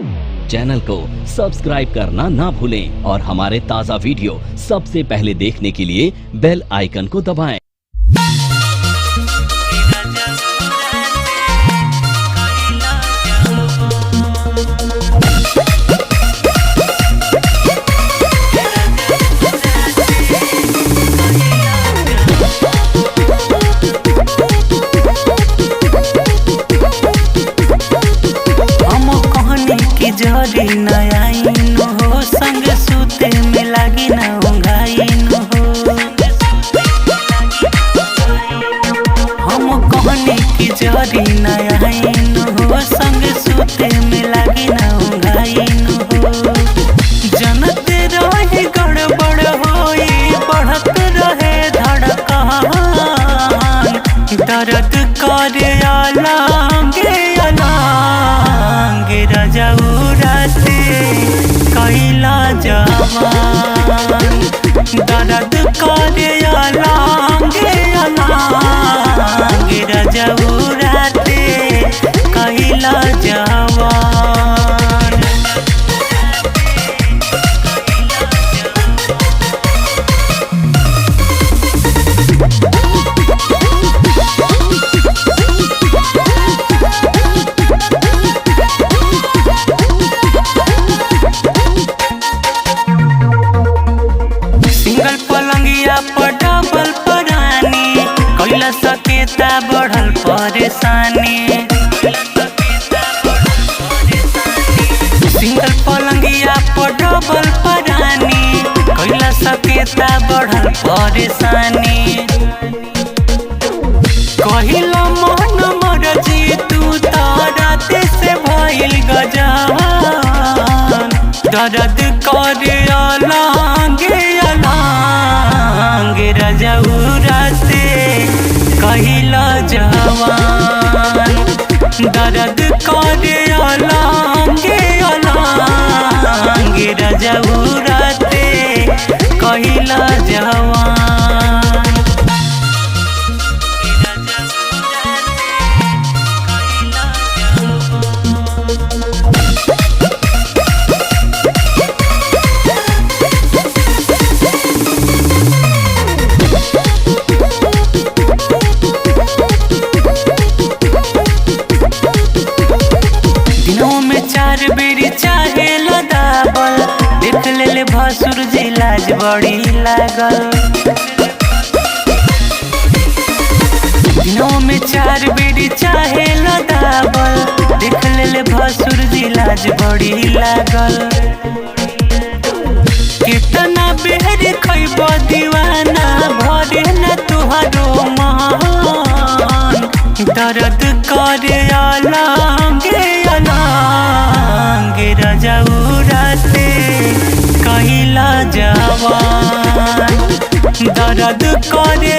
Channel को subscribe करना ना भूलें और हमारे ताज़ा वीडियो सबसे पहले देखने के लिए बेल आइकन को दबाएं। जरी नयाइन हो संग सुते में लागी ना उंगाइन हो। हम कहने की जरी नयाइन हो संग सुते में लागी ना उंगाइन हो। जनते रहे गड़बड़ होई बढ़त रहे धड़कन दर्द करे अलंगे अलंगे रजाऊ कैला जवान दर्द करे अलंगे अलंगे रजाऊ राते कैला जवान। डबल परानी कैला सकेता बढ़ल परेशानी। सिंगल पलंगिया पर डबल परानी कैला सकेता बढ़ल परेशानी। कहिला मन मरजी तू राते से भइल गजान दर्द करे अलंगे अलंगे रजाऊ राते कैला जवान दर्द करे अलंगे अलंगे रजाऊ राते कैला जवान। चार बेरी चाहे लदाबल देख ले भसुर जी लाज बड़ी लागल। दिनों में चार बेरी चाहे लदाबल देख ले भसुर जी लाज बड़ी लागल। कितना बेर खैब दीवाना भरे न तुहारो मान दर्द करे अलंगे अलंगे रजाऊ राते कैला जवान दर्द करे